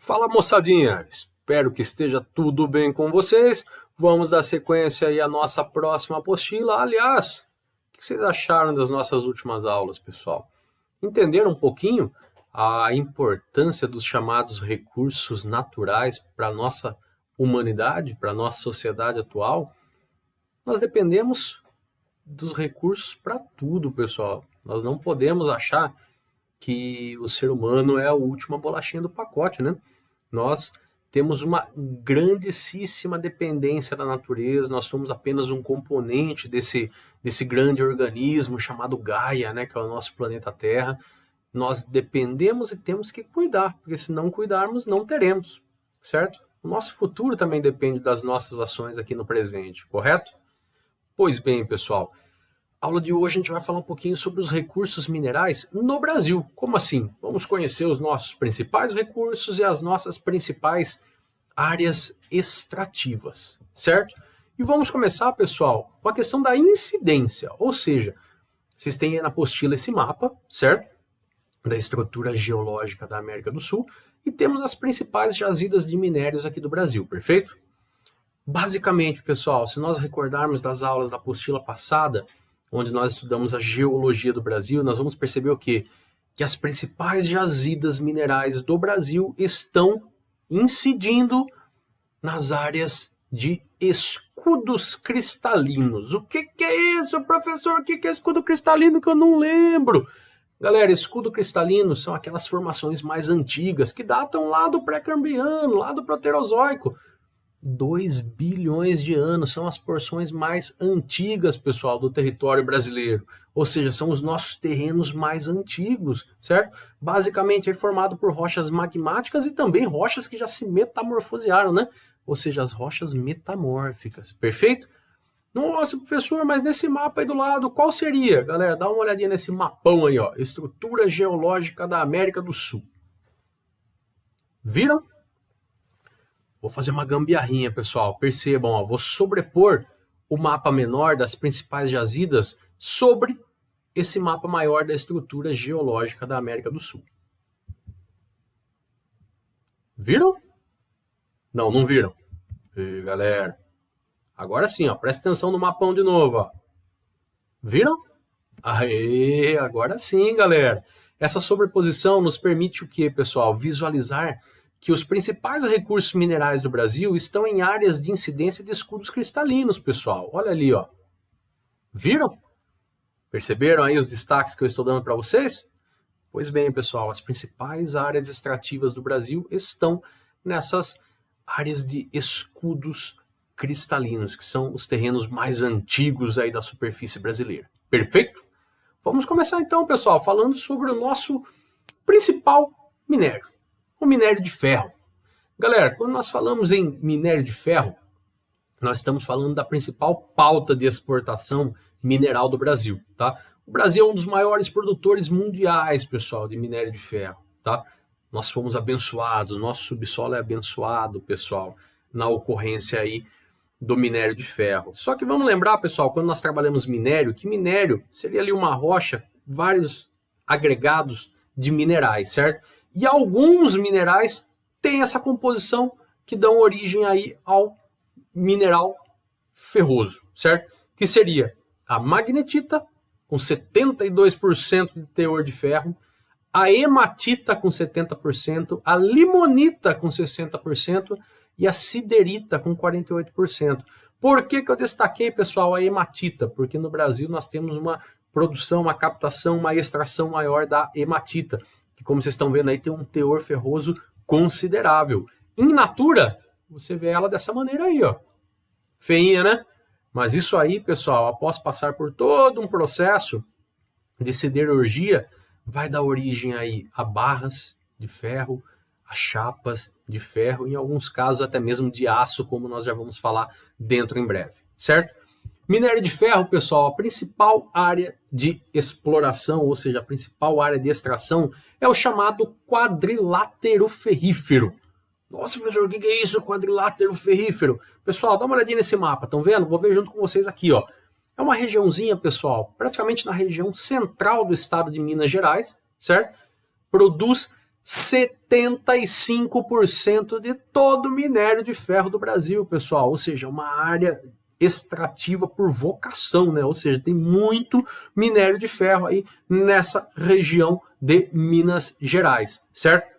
Fala, moçadinha, espero que esteja tudo bem com vocês. Vamos dar sequência aí à nossa próxima apostila. Aliás, o que vocês acharam das nossas últimas aulas, pessoal? Entenderam um pouquinho a importância dos chamados recursos naturais para a nossa humanidade, para a nossa sociedade atual? Nós dependemos dos recursos para tudo, pessoal. Nós não podemos achar que o ser humano é a última bolachinha do pacote, né? Nós temos uma grandíssima dependência da natureza, nós somos apenas um componente desse grande organismo chamado Gaia, né, que é o nosso planeta Terra. Nós dependemos e temos que cuidar, porque se não cuidarmos, não teremos, certo? O nosso futuro também depende das nossas ações aqui no presente, correto? Pois bem, pessoal, aula de hoje a gente vai falar um pouquinho sobre os recursos minerais no Brasil. Como assim? Vamos conhecer os nossos principais recursos e as nossas principais áreas extrativas, certo? E vamos começar, pessoal, com a questão da incidência, ou seja, vocês têm aí na apostila esse mapa, certo? Da estrutura geológica da América do Sul e temos as principais jazidas de minérios aqui do Brasil, perfeito? Basicamente, pessoal, se nós recordarmos das aulas da apostila passada, onde nós estudamos a geologia do Brasil, nós vamos perceber o quê? Que as principais jazidas minerais do Brasil estão incidindo nas áreas de escudos cristalinos. O que é isso, professor? O que é escudo cristalino que eu não lembro? Galera, escudo cristalino são aquelas formações mais antigas que datam lá do pré-cambriano, lá do proterozoico. 2 bilhões de anos, são as porções mais antigas, pessoal, do território brasileiro. Ou seja, são os nossos terrenos mais antigos, certo? Basicamente é formado por rochas magmáticas e também rochas que já se metamorfosearam, né? Ou seja, as rochas metamórficas, perfeito? Nossa, professor, mas nesse mapa aí do lado, qual seria? Galera, dá uma olhadinha nesse mapão aí, ó. Estrutura geológica da América do Sul. Viram? Vou fazer uma gambiarrinha, pessoal. Percebam, ó, vou sobrepor o mapa menor das principais jazidas sobre esse mapa maior da estrutura geológica da América do Sul. Viram? Não, não viram. E, galera, agora sim, ó, presta atenção no mapão de novo. Ó. Viram? Aê, agora sim, galera. Essa sobreposição nos permite o que, pessoal? Visualizar que os principais recursos minerais do Brasil estão em áreas de incidência de escudos cristalinos, pessoal. Olha ali, ó. Viram? Perceberam aí os destaques que eu estou dando para vocês? Pois bem, pessoal, as principais áreas extrativas do Brasil estão nessas áreas de escudos cristalinos, que são os terrenos mais antigos aí da superfície brasileira. Perfeito? Vamos começar então, pessoal, falando sobre o nosso principal minério. O minério de ferro. Galera, quando nós falamos em minério de ferro, nós estamos falando da principal pauta de exportação mineral do Brasil, tá? O Brasil é um dos maiores produtores mundiais, pessoal, de minério de ferro, tá? Nós fomos abençoados, o nosso subsolo é abençoado, pessoal, na ocorrência aí do minério de ferro. Só que vamos lembrar, pessoal, quando nós trabalhamos minério, que minério seria ali uma rocha, vários agregados de minerais, certo? E alguns minerais têm essa composição que dão origem aí ao mineral ferroso, certo? Que seria a magnetita, com 72% de teor de ferro, a hematita com 70%, a limonita com 60% e a siderita com 48%. Por que eu destaquei, pessoal, a hematita? Porque no Brasil nós temos uma produção, uma captação, uma extração maior da hematita, que, como vocês estão vendo aí, tem um teor ferroso considerável. In natura, você vê ela dessa maneira aí, ó. Feinha, né? Mas isso aí, pessoal, após passar por todo um processo de siderurgia, vai dar origem aí a barras de ferro, a chapas de ferro, em alguns casos até mesmo de aço, como nós já vamos falar dentro em breve, certo? Minério de ferro, pessoal, a principal área de exploração, ou seja, a principal área de extração é o chamado quadrilátero ferrífero. Nossa, professor, o que é isso, quadrilátero ferrífero? Pessoal, dá uma olhadinha nesse mapa, estão vendo? Vou ver junto com vocês aqui, ó. É uma regiãozinha, pessoal, praticamente na região central do estado de Minas Gerais, certo? Produz 75% de todo o minério de ferro do Brasil, pessoal. Ou seja, uma área extrativa por vocação, né? Ou seja, tem muito minério de ferro aí nessa região de Minas Gerais, certo?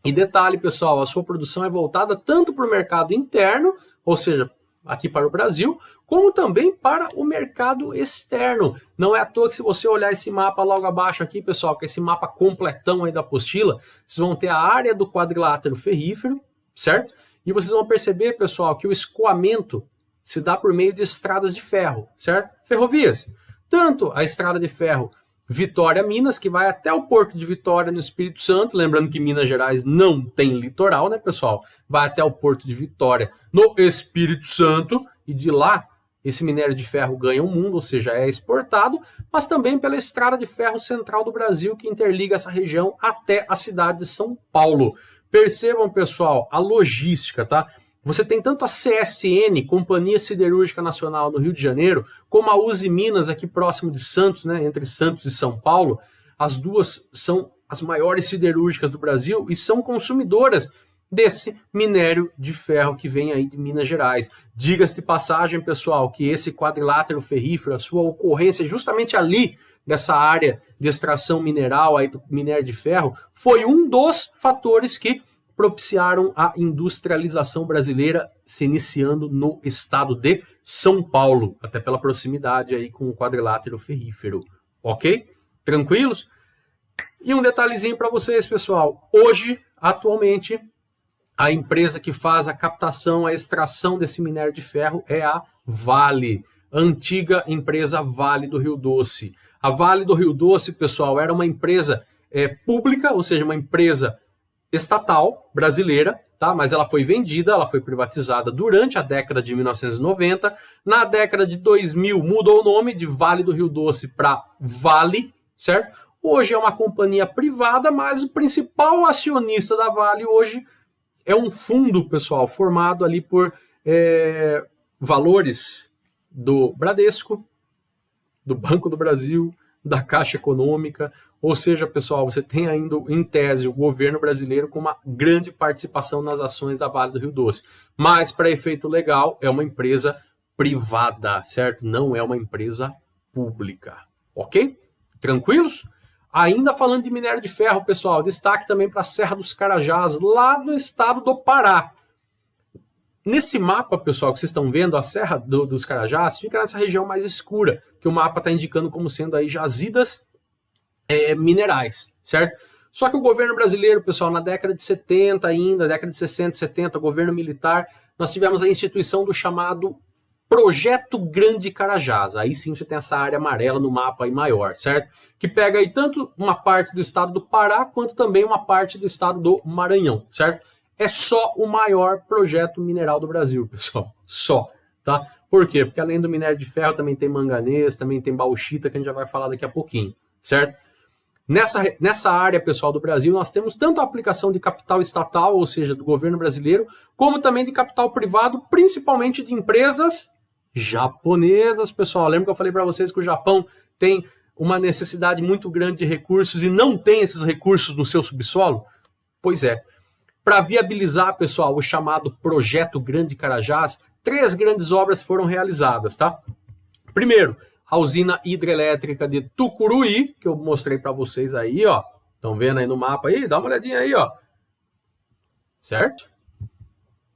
E detalhe, pessoal, a sua produção é voltada tanto para o mercado interno, ou seja, aqui para o Brasil, como também para o mercado externo. Não é à toa que se você olhar esse mapa logo abaixo aqui, pessoal, que é esse mapa completão aí da apostila, vocês vão ter a área do quadrilátero ferrífero, certo? E vocês vão perceber, pessoal, que o escoamento se dá por meio de estradas de ferro, certo? Ferrovias. Tanto a estrada de ferro Vitória, Minas, que vai até o Porto de Vitória, no Espírito Santo. Lembrando que Minas Gerais não tem litoral, né, pessoal? Vai até o Porto de Vitória, no Espírito Santo, e de lá esse minério de ferro ganha o mundo, ou seja, é exportado, mas também pela estrada de ferro central do Brasil, que interliga essa região até a cidade de São Paulo. Percebam, pessoal, a logística, tá? Você tem tanto a CSN, Companhia Siderúrgica Nacional do Rio de Janeiro, como a Uzi Minas, aqui próximo de Santos, né, entre Santos e São Paulo. As duas são as maiores siderúrgicas do Brasil e são consumidoras desse minério de ferro que vem aí de Minas Gerais. Diga-se de passagem, pessoal, que esse quadrilátero ferrífero, a sua ocorrência justamente ali, nessa área de extração mineral aí do minério de ferro, foi um dos fatores que propiciaram a industrialização brasileira se iniciando no estado de São Paulo, até pela proximidade aí com o quadrilátero ferrífero, ok? Tranquilos? E um detalhezinho para vocês, pessoal. Hoje, atualmente, a empresa que faz a captação, a extração desse minério de ferro é a Vale, antiga empresa Vale do Rio Doce. A Vale do Rio Doce, pessoal, era uma empresa pública, ou seja, uma empresa estatal brasileira, tá? Mas ela foi vendida, ela foi privatizada durante a década de 1990. Na década de 2000 mudou o nome de Vale do Rio Doce para Vale, certo? Hoje é uma companhia privada, mas o principal acionista da Vale hoje é um fundo, pessoal, formado ali por valores do Bradesco, do Banco do Brasil, da Caixa Econômica. Ou seja, pessoal, você tem ainda, em tese, o governo brasileiro com uma grande participação nas ações da Vale do Rio Doce. Mas, para efeito legal, é uma empresa privada, certo? Não é uma empresa pública, ok? Tranquilos? Ainda falando de minério de ferro, pessoal, destaque também para a Serra dos Carajás, lá no estado do Pará. Nesse mapa, pessoal, que vocês estão vendo, a Serra dos Carajás fica nessa região mais escura, que o mapa está indicando como sendo aí jazidas minerais, certo? Só que o governo brasileiro, pessoal, na década de 70 ainda, década de 60, 70, governo militar, nós tivemos a instituição do chamado Projeto Grande Carajás. Aí sim você tem essa área amarela no mapa aí maior, certo? Que pega aí tanto uma parte do estado do Pará, quanto também uma parte do estado do Maranhão, certo? É só o maior projeto mineral do Brasil, pessoal. Só, tá? Por quê? Porque além do minério de ferro, também tem manganês, também tem bauxita, que a gente já vai falar daqui a pouquinho, certo? Nessa área, pessoal, do Brasil, nós temos tanto a aplicação de capital estatal, ou seja, do governo brasileiro, como também de capital privado, principalmente de empresas japonesas, pessoal. Lembra que eu falei para vocês que o Japão tem uma necessidade muito grande de recursos e não tem esses recursos no seu subsolo? Pois é. Para viabilizar, pessoal, o chamado Projeto Grande Carajás, 3 grandes obras foram realizadas, tá? Primeiro, a usina hidrelétrica de Tucuruí, que eu mostrei para vocês aí, ó. Estão vendo aí no mapa aí? Dá uma olhadinha aí, ó. Certo?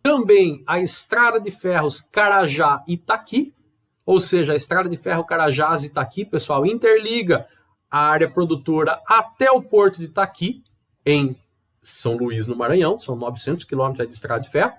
Também a estrada de ferros Carajá-Itaqui, ou seja, a estrada de ferro Carajás-Itaqui, pessoal, interliga a área produtora até o porto de Itaqui, em São Luís, no Maranhão. São 900 quilômetros de estrada de ferro.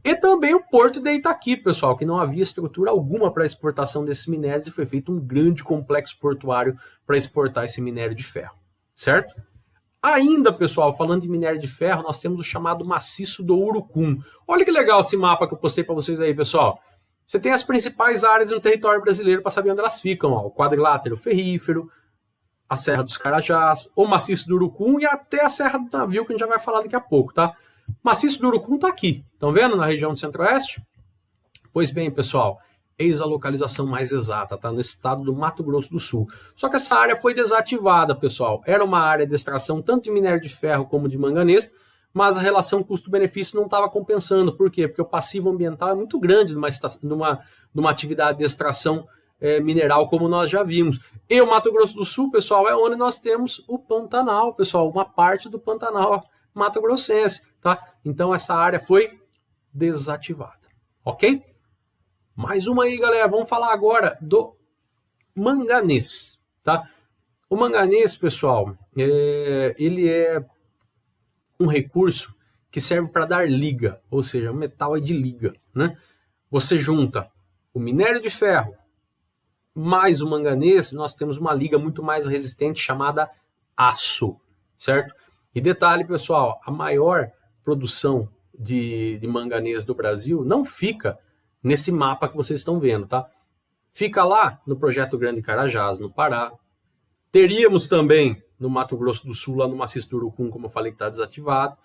E também o porto de Itaqui, pessoal, que não havia estrutura alguma para exportação desses minérios e foi feito um grande complexo portuário para exportar esse minério de ferro, certo? Ainda, pessoal, falando de minério de ferro, nós temos o chamado maciço do Urucum. Olha que legal esse mapa que eu postei para vocês aí, pessoal. Você tem as principais áreas no território brasileiro para saber onde elas ficam, ó. O quadrilátero ferrífero, a Serra dos Carajás, o maciço do Urucum e até a Serra do Navio, que a gente já vai falar daqui a pouco, tá? Maciço do Urucum está aqui, estão vendo na região do Centro-Oeste? Pois bem, pessoal, Eis a localização mais exata, tá? No estado do Mato Grosso do Sul. Só que essa área foi desativada, pessoal. Era uma área de extração tanto de minério de ferro como de manganês, mas a relação custo-benefício não estava compensando. Por quê? Porque o passivo ambiental é muito grande numa atividade de extração mineral, como nós já vimos. E o Mato Grosso do Sul, pessoal, é onde nós temos o Pantanal, pessoal, uma parte do Pantanal mato-grossense, tá? Então essa área foi desativada, ok? Mais uma aí, galera. Vamos falar agora do manganês, tá? O manganês, pessoal, ele é um recurso que serve para dar liga, ou seja, o metal é de liga, né? Você junta o minério de ferro mais o manganês, nós temos uma liga muito mais resistente chamada aço, certo? E detalhe, pessoal, a maior produção de manganês do Brasil não fica nesse mapa que vocês estão vendo, tá? Fica lá no Projeto Grande Carajás, no Pará. Teríamos também no Mato Grosso do Sul, lá no Maciço do Urucum, como eu falei, que está desativado.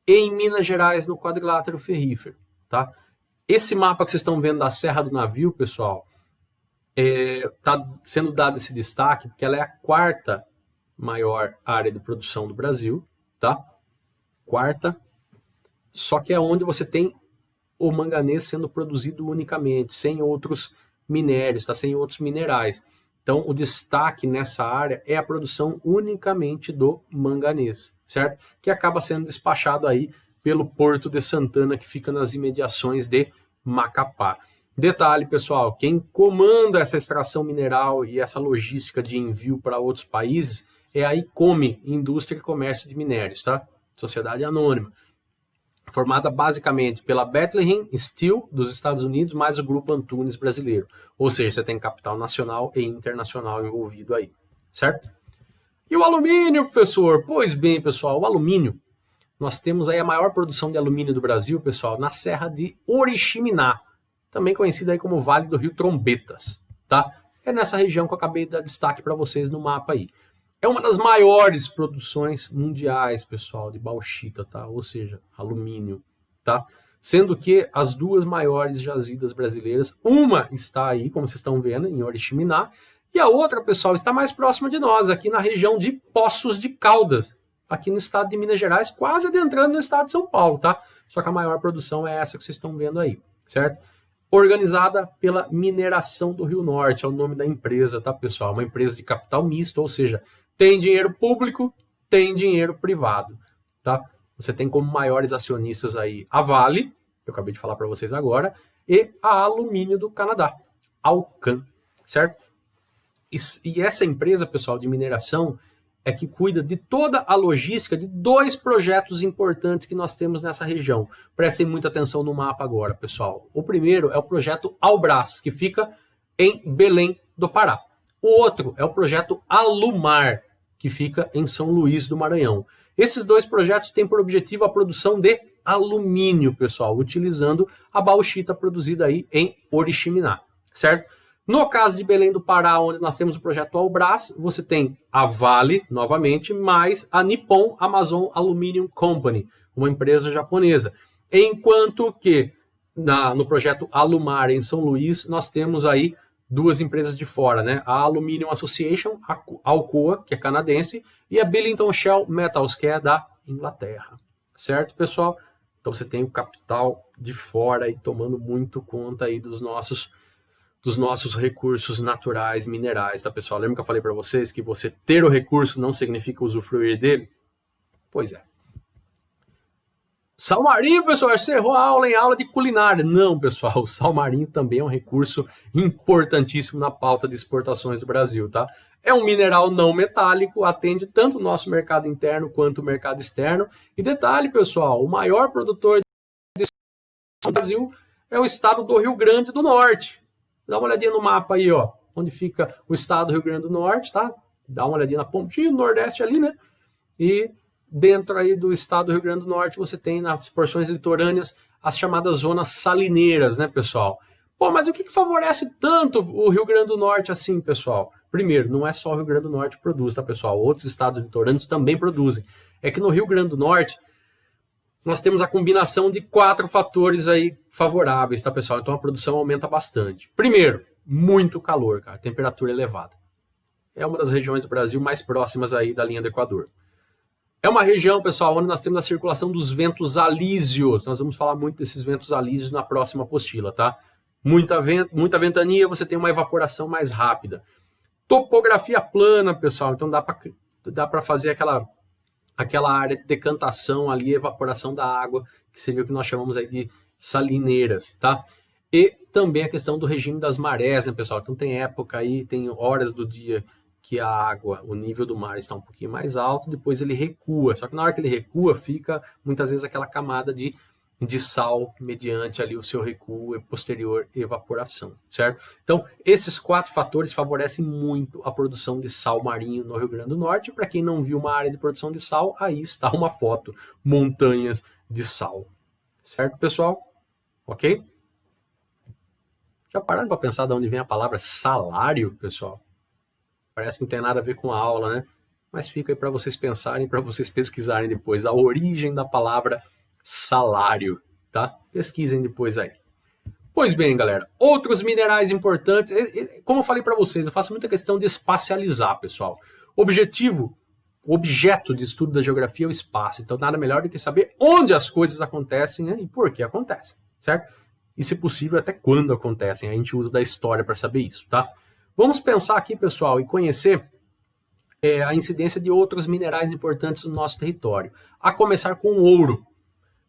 E em Minas Gerais, no Quadrilátero Ferrífero, tá? Esse mapa que vocês estão vendo da Serra do Navio, pessoal, está sendo dado esse destaque porque ela é a quarta maior área de produção do Brasil, tá? Quarta. Só que é onde você tem o manganês sendo produzido unicamente, sem outros minérios, tá? Sem outros minerais. Então, o destaque nessa área é a produção unicamente do manganês, certo? Que acaba sendo despachado aí pelo Porto de Santana, que fica nas imediações de Macapá. Detalhe, pessoal, quem comanda essa extração mineral e essa logística de envio para outros países é a ICOME, Indústria e Comércio de Minérios, tá? Sociedade Anônima. Formada basicamente pela Bethlehem Steel dos Estados Unidos, mais o Grupo Antunes brasileiro. Ou seja, você tem capital nacional e internacional envolvido aí, certo? E o alumínio, professor? Pois bem, pessoal, o alumínio, nós temos aí a maior produção de alumínio do Brasil, pessoal, na Serra de Oriximiná, também conhecida aí como Vale do Rio Trombetas, tá? É nessa região que eu acabei de dar destaque para vocês no mapa aí. É uma das maiores produções mundiais, pessoal, de bauxita, tá? Ou seja, alumínio, tá? Sendo que as duas maiores jazidas brasileiras, uma está aí, como vocês estão vendo, em Oriximiná, e a outra, pessoal, está mais próxima de nós, aqui na região de Poços de Caldas, aqui no estado de Minas Gerais, quase adentrando no estado de São Paulo, tá? Só que a maior produção é essa que vocês estão vendo aí, certo? Organizada pela Mineração do Rio Norte, é o nome da empresa, tá, pessoal? Uma empresa de capital misto, ou seja, tem dinheiro público, tem dinheiro privado, tá? Você tem como maiores acionistas aí a Vale, que eu acabei de falar para vocês agora, e a Alumínio do Canadá, Alcan, certo? E essa empresa, pessoal, de mineração é que cuida de toda a logística de dois projetos importantes que nós temos nessa região. Prestem muita atenção no mapa agora, pessoal. O primeiro é o projeto Albras, que fica em Belém do Pará. O outro é o projeto Alumar, que fica em São Luís do Maranhão. Esses dois projetos têm por objetivo a produção de alumínio, pessoal, utilizando a bauxita produzida aí em Oriximiná, certo? No caso de Belém do Pará, onde nós temos o projeto Albras, você tem a Vale, novamente, mais a Nippon Amazon Aluminium Company, uma empresa japonesa. Enquanto que no projeto Alumar, em São Luís, nós temos aí duas empresas de fora, né? A Aluminium Association, a Alcoa, que é canadense, e a Billington Shell Metals, que é da Inglaterra. Certo, pessoal? Então você tem o capital de fora aí tomando muito conta aí dos nossos recursos naturais, minerais, tá, pessoal? Lembra que eu falei para vocês que você ter o recurso não significa usufruir dele? Pois é. Salmarinho, pessoal, você errou a aula em aula de culinária. Não, pessoal, o salmarinho também é um recurso importantíssimo na pauta de exportações do Brasil, tá? É um mineral não metálico, atende tanto o nosso mercado interno quanto o mercado externo. E detalhe, pessoal, o maior produtor do Brasil é o estado do Rio Grande do Norte. Dá uma olhadinha no mapa aí, ó, onde fica o estado do Rio Grande do Norte, tá? Dá uma olhadinha na pontinha do Nordeste ali, né? E dentro aí do estado do Rio Grande do Norte, você tem nas porções litorâneas as chamadas zonas salineiras, né, pessoal? Pô, mas o que favorece tanto o Rio Grande do Norte assim, pessoal? Primeiro, não é só o Rio Grande do Norte que produz, tá, pessoal? Outros estados litorâneos também produzem. É que no Rio Grande do Norte, nós temos a combinação de 4 fatores aí favoráveis, tá, pessoal? Então a produção aumenta bastante. Primeiro, muito calor, cara, temperatura elevada. É uma das regiões do Brasil mais próximas aí da linha do Equador. É uma região, pessoal, onde nós temos a circulação dos ventos alísios. Nós vamos falar muito desses ventos alísios na próxima apostila, tá? Muita ventania, você tem uma evaporação mais rápida. Topografia plana, pessoal, então dá para fazer aquela área de decantação ali, evaporação da água, que seria o que nós chamamos aí de salineiras, tá? E também a questão do regime das marés, né, pessoal? Então tem época aí, tem horas do dia que a água, o nível do mar está um pouquinho mais alto, depois ele recua. Só que na hora que ele recua, fica muitas vezes aquela camada de sal mediante ali o seu recuo e posterior evaporação, certo? Então, esses 4 fatores favorecem muito a produção de sal marinho no Rio Grande do Norte. Para quem não viu uma área de produção de sal, aí está uma foto, montanhas de sal, certo, pessoal? Ok? Já pararam para pensar de onde vem a palavra salário, pessoal? Parece que não tem nada a ver com a aula, né? Mas fica aí para vocês pensarem, para vocês pesquisarem depois a origem da palavra salário, tá? Pesquisem depois aí. Pois bem, galera, outros minerais importantes, como eu falei para vocês, eu faço muita questão de espacializar, pessoal. O objeto de estudo da geografia é o espaço, então nada melhor do que saber onde as coisas acontecem, né, e por que acontecem, certo? E se possível, até quando acontecem, a gente usa da história para saber isso, tá? Vamos pensar aqui, pessoal, e conhecer a incidência de outros minerais importantes no nosso território, a começar com o ouro.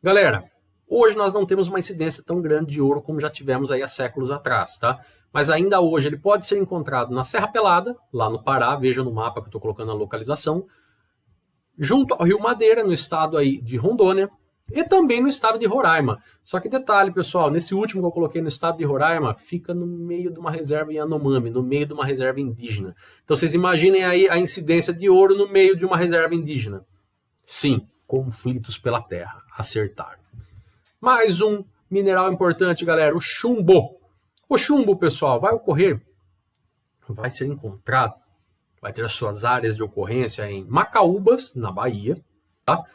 Galera, hoje nós não temos uma incidência tão grande de ouro como já tivemos aí há séculos atrás, tá? Mas ainda hoje ele pode ser encontrado na Serra Pelada, lá no Pará, veja no mapa que eu estou colocando a localização, junto ao Rio Madeira, no estado aí de Rondônia, e também no estado de Roraima. Só que detalhe, pessoal, nesse último que eu coloquei no estado de Roraima, fica no meio de uma reserva Yanomami, no meio de uma reserva indígena. Então vocês imaginem aí a incidência de ouro no meio de uma reserva indígena. Sim, conflitos pela terra, acertaram. Mais um mineral importante, galera, o chumbo. O chumbo, pessoal, vai ser encontrado, vai ter as suas áreas de ocorrência em Macaúbas, na Bahia, tá?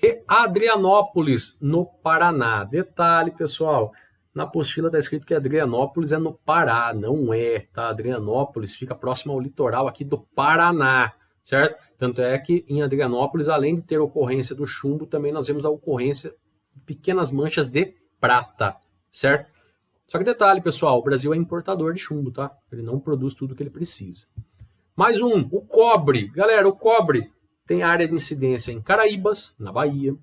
E Adrianópolis, no Paraná. Detalhe, pessoal, na apostila está escrito que Adrianópolis é no Pará, não é, tá? Adrianópolis fica próximo ao litoral aqui do Paraná, certo? Tanto é que em Adrianópolis, além de ter ocorrência do chumbo, também nós vemos a ocorrência de pequenas manchas de prata, certo? Só que detalhe, pessoal, o Brasil é importador de chumbo, tá? Ele não produz tudo que ele precisa. Mais um, o cobre. Galera, o cobre tem área de incidência em Caraíbas, na Bahia,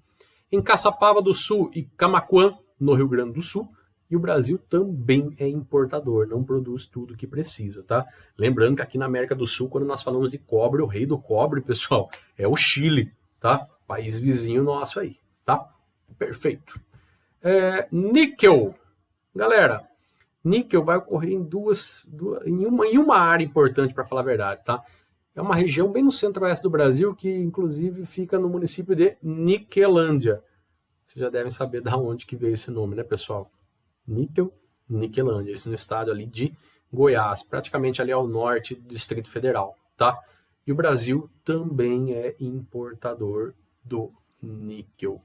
em Caçapava do Sul e Camaquã, no Rio Grande do Sul, e o Brasil também é importador, não produz tudo que precisa, tá? Lembrando que aqui na América do Sul, quando nós falamos de cobre, o rei do cobre, pessoal, é o Chile, tá? País vizinho nosso aí, tá? Perfeito. Níquel. Galera, níquel vai ocorrer em uma área importante, para falar a verdade, tá? É uma região bem no centro-oeste do Brasil, que inclusive fica no município de Niquelândia. Vocês já devem saber de onde que veio esse nome, né, pessoal? Níquel, Niquelândia, esse no estado ali de Goiás, praticamente ali ao norte do Distrito Federal, tá? E o Brasil também é importador do níquel.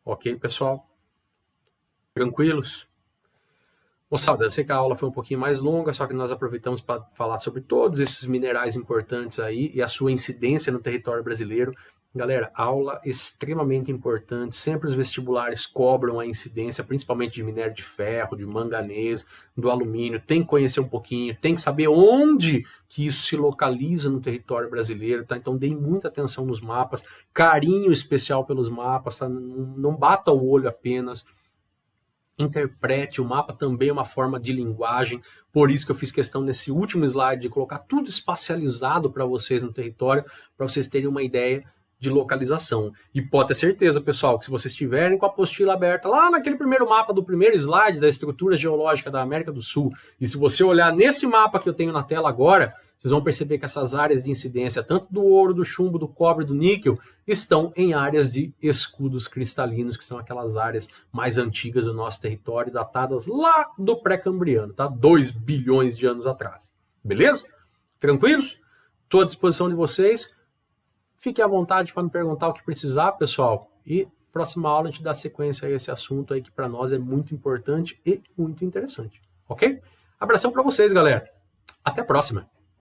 Ok, pessoal? Tranquilos? Moçada, eu sei que a aula foi um pouquinho mais longa, só que nós aproveitamos para falar sobre todos esses minerais importantes aí e a sua incidência no território brasileiro. Galera, aula extremamente importante, sempre os vestibulares cobram a incidência, principalmente de minério de ferro, de manganês, do alumínio, tem que conhecer um pouquinho, tem que saber onde que isso se localiza no território brasileiro, tá? Então deem muita atenção nos mapas, carinho especial pelos mapas, tá? Não bata o olho apenas, interprete, o mapa também é uma forma de linguagem, por isso que eu fiz questão nesse último slide de colocar tudo espacializado para vocês no território, para vocês terem uma ideia de localização. E pode ter certeza, pessoal, que se vocês estiverem com a apostila aberta lá naquele primeiro mapa do primeiro slide da estrutura geológica da América do Sul, e se você olhar nesse mapa que eu tenho na tela agora, vocês vão perceber que essas áreas de incidência, tanto do ouro, do chumbo, do cobre, do níquel, estão em áreas de escudos cristalinos, que são aquelas áreas mais antigas do nosso território, datadas lá do pré-cambriano, tá? 2 bilhões de anos atrás. Beleza? Tranquilos? Estou à disposição de vocês. Fiquem à vontade para me perguntar o que precisar, pessoal. E Próxima aula a gente dá sequência a esse assunto aí que para nós é muito importante e muito interessante, ok? Abração para vocês, galera. Até a próxima.